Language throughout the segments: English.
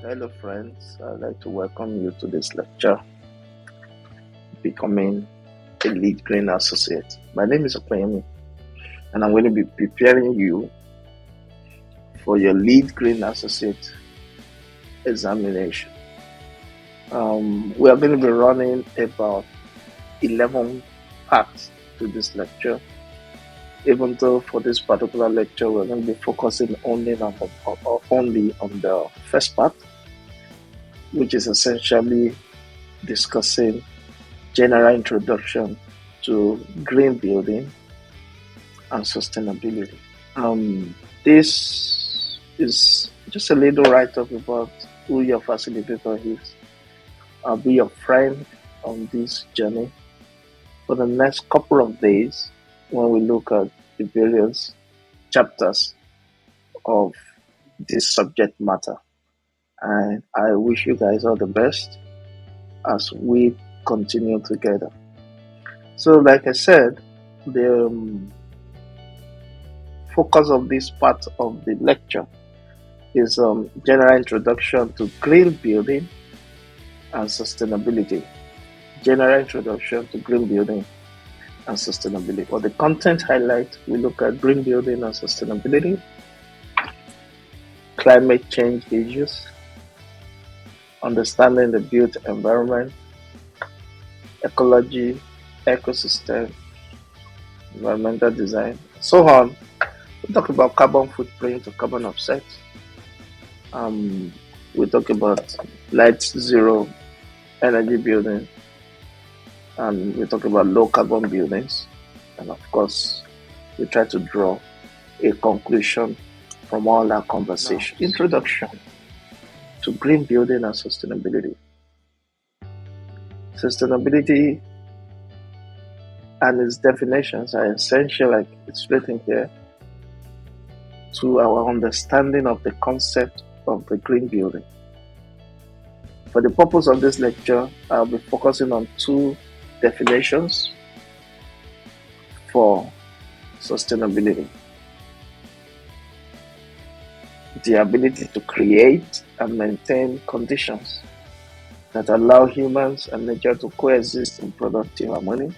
Hello, friends. I'd like to welcome you to this lecture, Becoming a LEED Green Associate. My name is Opeyemi, and I'm going to be preparing you for your LEED Green Associate examination. We are going to be running about 11 parts to this lecture, even though for this particular lecture, we're going to be focusing only on the first part, which is essentially discussing general introduction to green building and sustainability. This is just a little write-up about who your facilitator is. I'll be your friend on this journey for the next couple of days when we look at the various chapters of this subject matter. And I wish you guys all the best as we continue together. So, like I said, the focus of this part of the lecture is general introduction to green building and sustainability. General introduction to green building and sustainability. For the content highlight, we look at green building and sustainability, climate change issues, understanding the built environment, ecology, ecosystem, environmental design, so on. We talk about carbon footprint or carbon offset. We talk about net zero energy building, and we talk about low carbon buildings. And of course, we try to draw a conclusion from all our conversation. Introduction to green building and sustainability. Sustainability and its definitions are essential, like it's written here, to our understanding of the concept of the green building. For the purpose of this lecture, I'll be focusing on two definitions for sustainability: the ability to create and maintain conditions that allow humans and nature to coexist in productive harmony,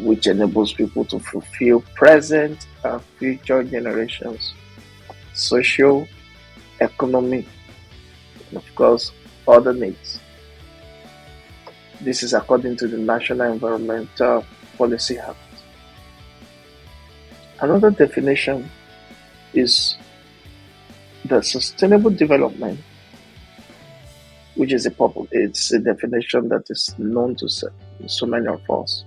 which enables people to fulfill present and future generations' social, economic, and of course, other needs. This is according to the National Environmental Policy Act. Another definition is the sustainable development, which is it's a definition that is known to so many of us.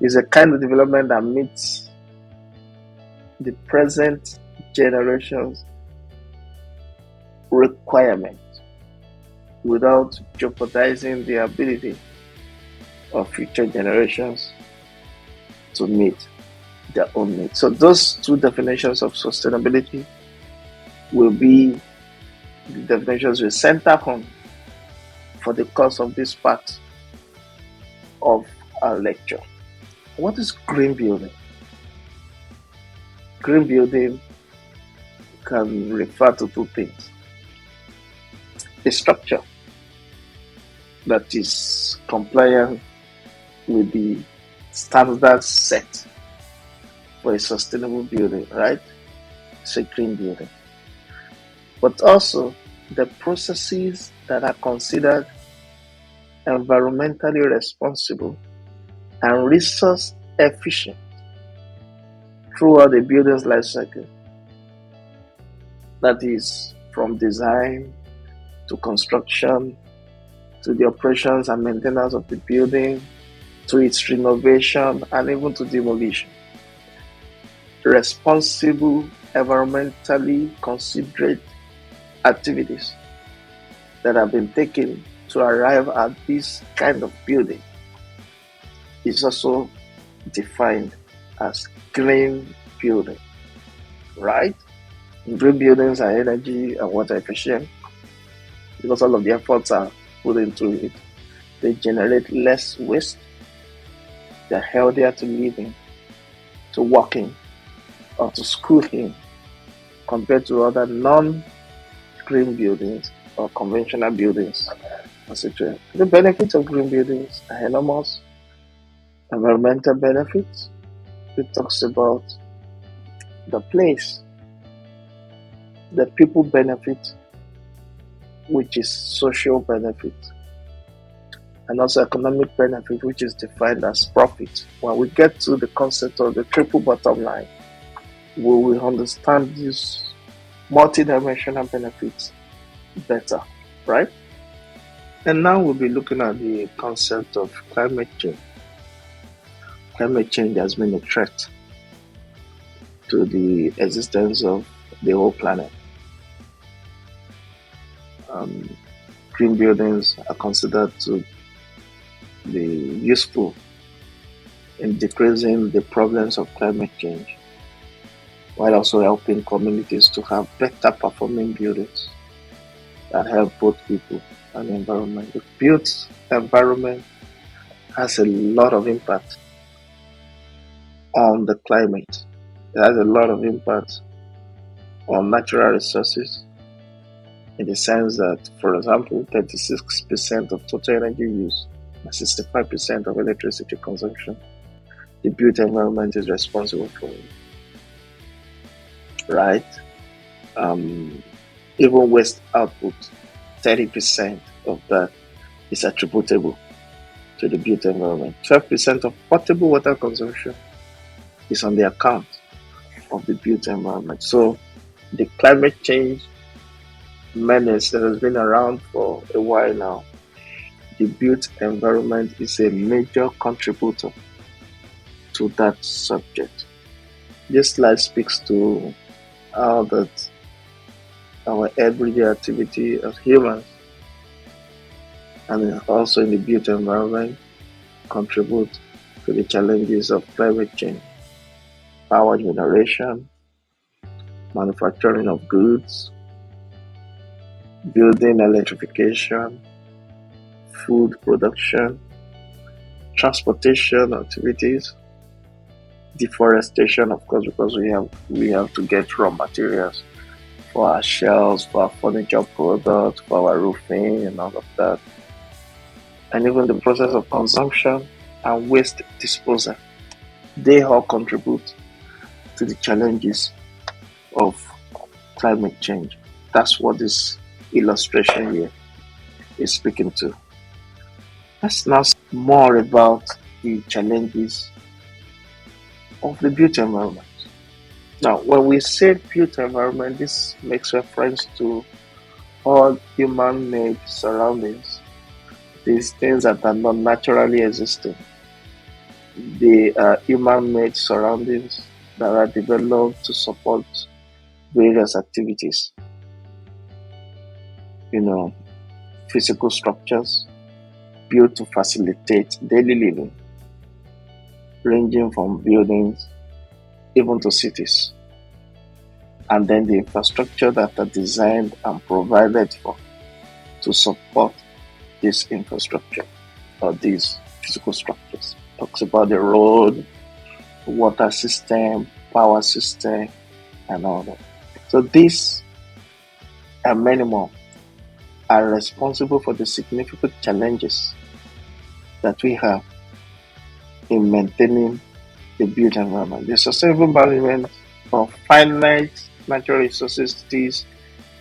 It's a kind of development that meets the present generation's requirements without jeopardizing the ability of future generations to meet their own needs. So those two definitions of sustainability will be the definitions we center on for the course of this part of our lecture. What is green building? Green building can refer to two things: a structure that is compliant with the standards set for a sustainable building, right? It's a green building. But also the processes that are considered environmentally responsible and resource efficient throughout the building's life cycle. That is from design to construction to the operations and maintenance of the building to its renovation and even to demolition. Responsible, environmentally considerate activities that have been taken to arrive at this kind of building is also defined as green building, right? Green buildings are energy and water efficient because all of the efforts are put into it. They generate less waste, they're healthier to live in, to work in, or to school in compared to other non green buildings or conventional buildings, etc. The benefits of green buildings are enormous. Environmental benefits. It talks about the place, the people benefit, which is social benefit, and also economic benefit, which is defined as profit. When we get to the concept of the triple bottom line, we will understand these multidimensional benefits better, right? And now we'll be looking at the concept of climate change. Climate change has been a threat to the existence of the whole planet. Green buildings are considered to be useful in decreasing the problems of climate change, while also helping communities to have better performing buildings that help both people and the environment. The built environment has a lot of impact on the climate. It has a lot of impact on natural resources, in the sense that, for example, 36% of total energy use and 65% of electricity consumption, the built environment is responsible for it. Right? Even waste output, 30% of that is attributable to the built environment. 12% of potable water consumption is on the account of the built environment. So the climate change menace that has been around for a while now, the built environment is a major contributor to that subject. This slide speaks to how that our everyday activity as humans and also in the built environment contribute to the challenges of climate change. Power generation, manufacturing of goods, building electrification, food production, transportation activities, deforestation, of course, because we have to get raw materials for our shelves, for our furniture products, for our roofing and all of that. And even the process of consumption and waste disposal. They all contribute to the challenges of climate change. That's what this illustration here is speaking to. Let's now see more about the challenges of the built environment. Now, when we say built environment, this makes reference to all human-made surroundings, these things that are not naturally existing. They are human-made surroundings that are developed to support various activities. Physical structures built to facilitate daily living, ranging from buildings even to cities. And then the infrastructure that are designed and provided for to support this infrastructure or these physical structures. Talks about the road, water system, power system, and all that. So these and many more are responsible for the significant challenges that we have in maintaining the built environment. The sustainable management of finite natural resources is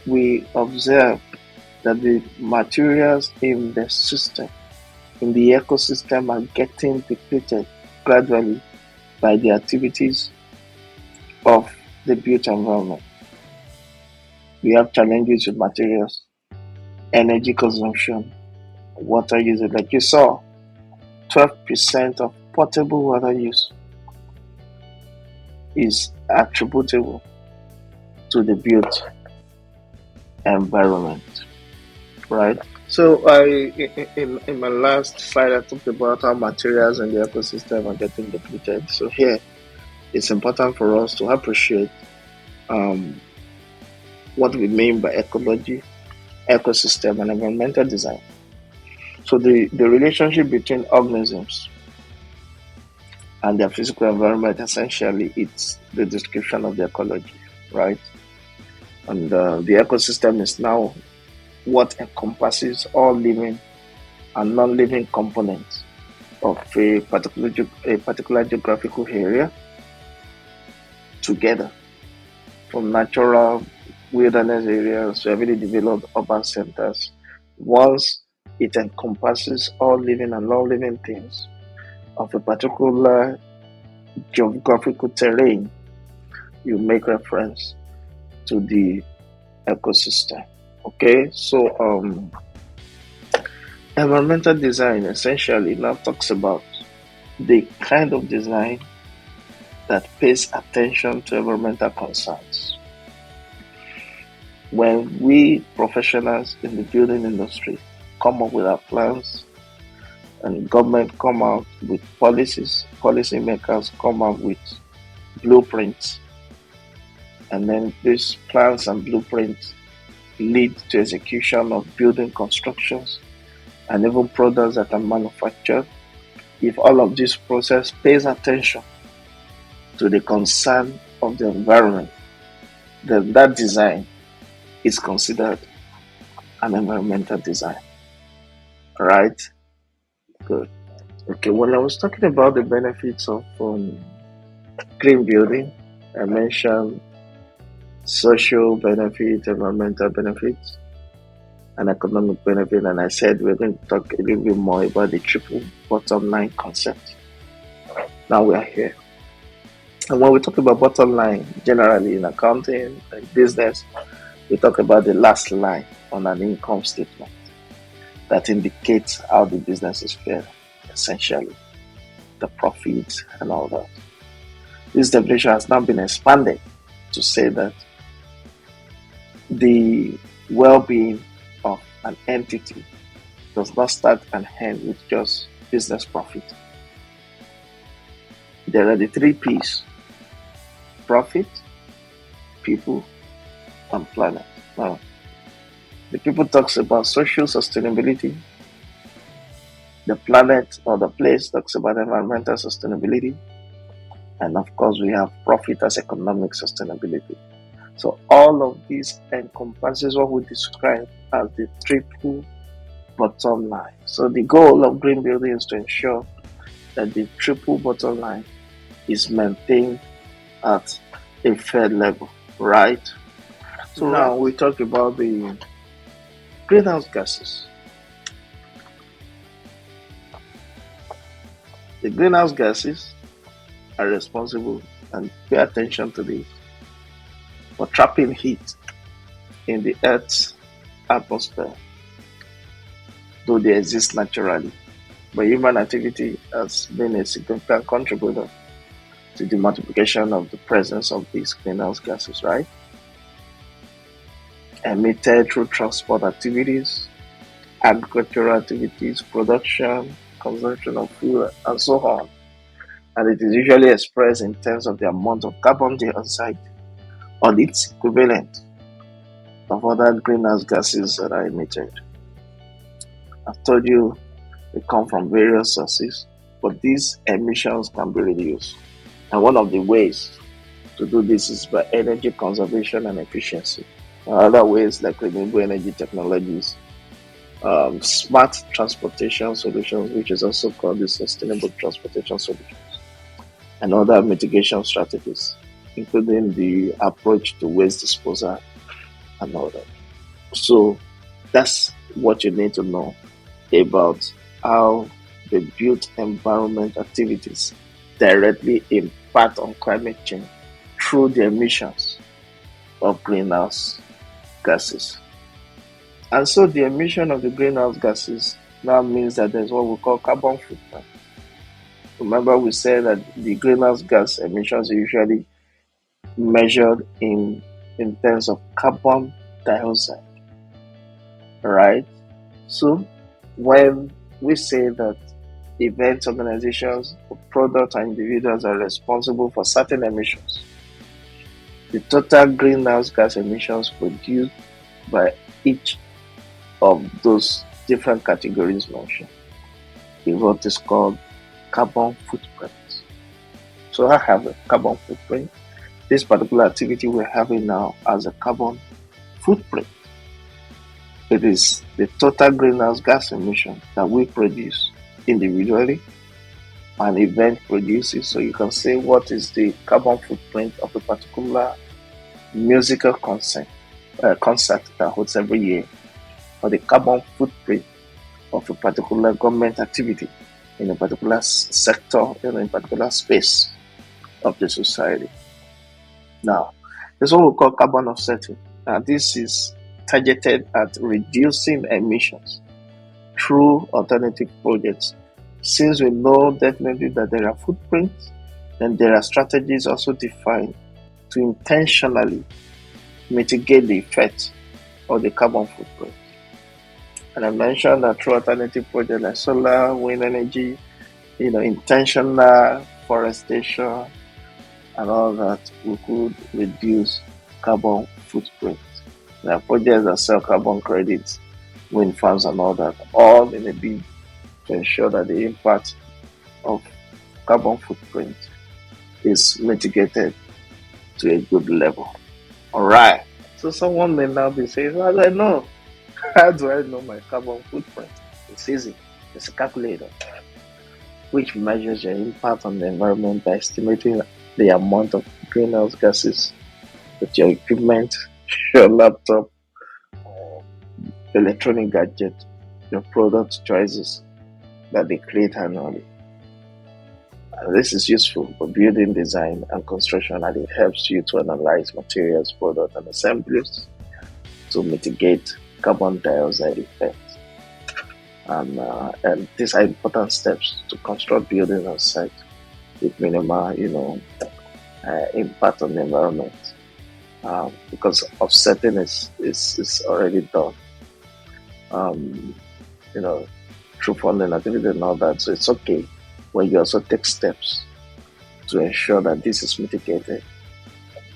we observe that the materials in the system, in the ecosystem, are getting depleted gradually by the activities of the built environment. We have challenges with materials, energy consumption, water usage. Like you saw, 12% of potable water use is attributable to the built environment, right? So in my last slide, I talked about how materials in the ecosystem are getting depleted. So here, it's important for us to appreciate what we mean by ecology, ecosystem, and environmental design. So the relationship between organisms and their physical environment, essentially, it's the description of the ecology, right? And the ecosystem is now what encompasses all living and non-living components of a particular geographical area together, from natural wilderness areas to heavily developed urban centers. Once it encompasses all living and non-living things of a particular geographical terrain, you make reference to the ecosystem. Okay, so environmental design essentially now talks about the kind of design that pays attention to environmental concerns. When we professionals in the building industry come up with our plans and government come out with policies, policymakers come out with blueprints, and then these plans and blueprints lead to execution of building constructions and even products that are manufactured. If all of this process pays attention to the concern of the environment, then that design is considered an environmental design. Right? Good. Okay, when I was talking about the benefits of green building, I mentioned social benefits, environmental benefits, and economic benefit, and I said we're going to talk a little bit more about the triple bottom line concept. Now we are here. And when we talk about bottom line, generally in accounting and business, we talk about the last line on an income statement that indicates how the business is fared, essentially, the profits and all that. This definition has now been expanded to say that the well-being of an entity does not start and end with just business profit. There are the three P's: profit, people, and planet. Now, the people talks about social sustainability. The planet or the place talks about environmental sustainability. And of course, we have profit as economic sustainability. So all of this encompasses what we describe as the triple bottom line. So the goal of green building is to ensure that the triple bottom line is maintained at a fair level, right? So now we talk about the greenhouse gases. The greenhouse gases are responsible, and pay attention to this, for trapping heat in the Earth's atmosphere, though they exist naturally. But human activity has been a significant contributor to the multiplication of the presence of these greenhouse gases, right? Emitted through transport activities, agricultural activities, production, consumption of fuel, and so on. And it is usually expressed in terms of the amount of carbon dioxide or its equivalent of other greenhouse gases that are emitted. I've told you they come from various sources, but these emissions can be reduced. And one of the ways to do this is by energy conservation and efficiency. Other ways like renewable energy technologies, smart transportation solutions, which is also called the sustainable transportation solutions, and other mitigation strategies, including the approach to waste disposal and all that. So that's what you need to know about how the built environment activities directly impact on climate change through the emissions of greenhouse gases. And so the emission of the greenhouse gases now means that there's what we call carbon footprint. Remember, we said that the greenhouse gas emissions are usually measured in terms of carbon dioxide, right? So when we say that events, organizations, products, and individuals are responsible for certain emissions, the total greenhouse gas emissions produced by each of those different categories mentioned is what is called carbon footprint. So I have a carbon footprint. This particular activity we're having now has a carbon footprint. It is the total greenhouse gas emission that we produce individually and event produces. So you can say what is the carbon footprint of a particular musical concert that holds every year, or the carbon footprint of a particular government activity in a particular sector, in a particular space of the society. Now, this is what we call carbon offsetting. Now, this is targeted at reducing emissions through alternative projects. Since we know definitely that there are footprints, then there are strategies also defined to intentionally mitigate the effect of the carbon footprint. And I mentioned that through alternative projects like solar, wind energy, intentional forestation, and all that, we could reduce carbon footprint. There are projects that sell carbon credits, wind farms, and all that, all in a bid to ensure that the impact of carbon footprint is mitigated to a good level. All right. So someone may now be saying, "How do I know? How do I know my carbon footprint?" It's easy. It's a calculator which measures your impact on the environment by estimating the amount of greenhouse gases that your equipment, your laptop, electronic gadget, your product choices that they create annually. This is useful for building design and construction, and it helps you to analyze materials, products, and assemblies to mitigate carbon dioxide effects. And these are important steps to construct buildings on site with minimal, impact on the environment, because offsetting is already done. Through funding activity and all that. So it's okay when you also take steps to ensure that this is mitigated.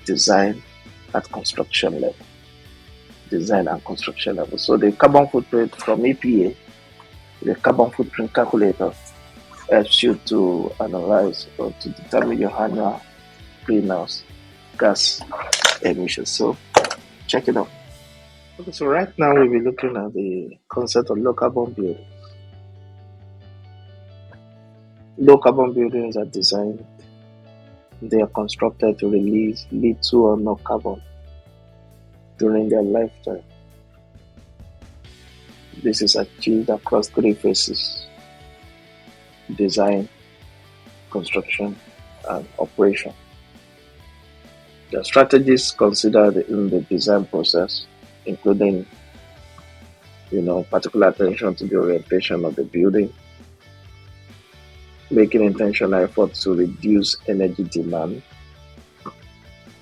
Design at construction level. Design and construction level. So the carbon footprint from EPA, the carbon footprint calculator, helps you to analyze or to determine your annual greenhouse gas emissions. So check it out. Okay, so right now we'll be looking at the concept of low carbon buildings. Low carbon buildings are designed, they are constructed to release little or no carbon during their lifetime. This is achieved across three phases: design, construction, and operation. The strategies considered in the design process, including, particular attention to the orientation of the building, making intentional efforts to reduce energy demand,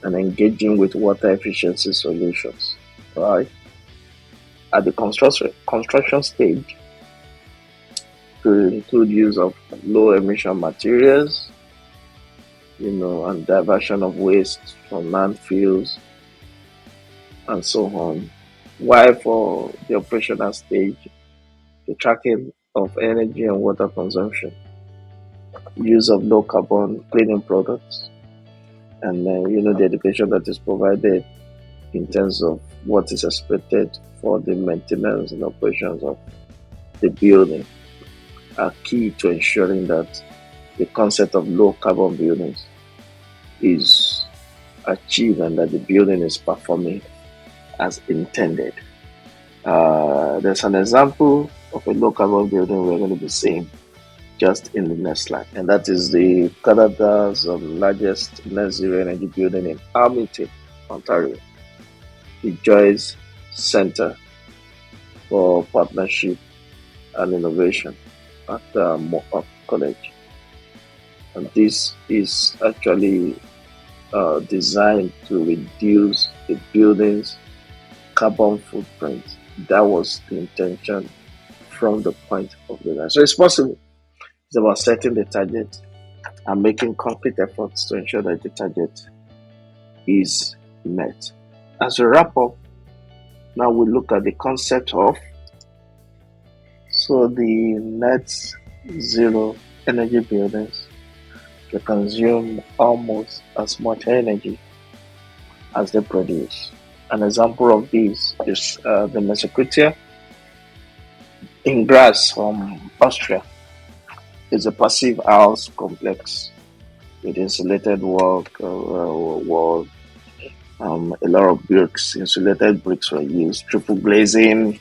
and engaging with water efficiency solutions. Right? At the construction stage, to include use of low emission materials, and diversion of waste from landfills, and so on. While for the operational stage, the tracking of energy and water consumption, use of low carbon cleaning products, and the education that is provided in terms of what is expected for the maintenance and operations of the building are key to ensuring that the concept of low carbon buildings is achieved and that the building is performing as intended. There's an example of a low carbon building we're going to be seeing just in the next slide, and that is the Canada's largest net zero energy building in Hamilton, Ontario, the Joyce Center for Partnership and Innovation at Mohawk College. And this is actually designed to reduce the building's carbon footprint. That was the intention from the point of design. So it's possible. It's about setting the target and making concrete efforts to ensure that the target is met. As we wrap up, now we look at the concept of the net zero energy buildings. They consume almost as much energy as they produce. An example of this is the Mesocritia in Graz from Austria. It's a passive house complex with insulated wall. A lot of bricks, insulated bricks were used, triple glazing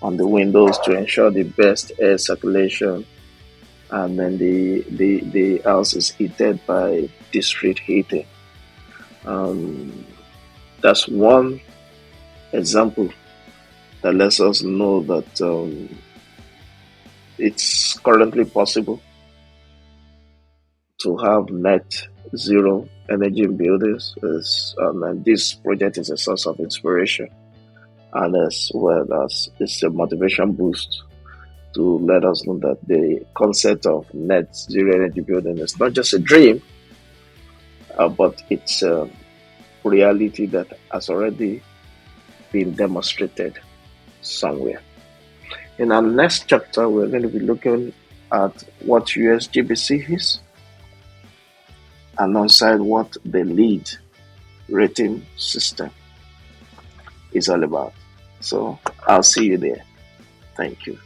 on the windows to ensure the best air circulation. And then the house is heated by district heating. That's one example that lets us know that it's currently possible to have net zero energy in buildings. And this project is a source of inspiration, and as well as it's a motivation boost to let us know that the concept of net zero energy building is not just a dream, but it's a reality that has already been demonstrated somewhere. In our next chapter, we're going to be looking at what USGBC is, alongside what the LEED rating system is all about. So I'll see you there. Thank you.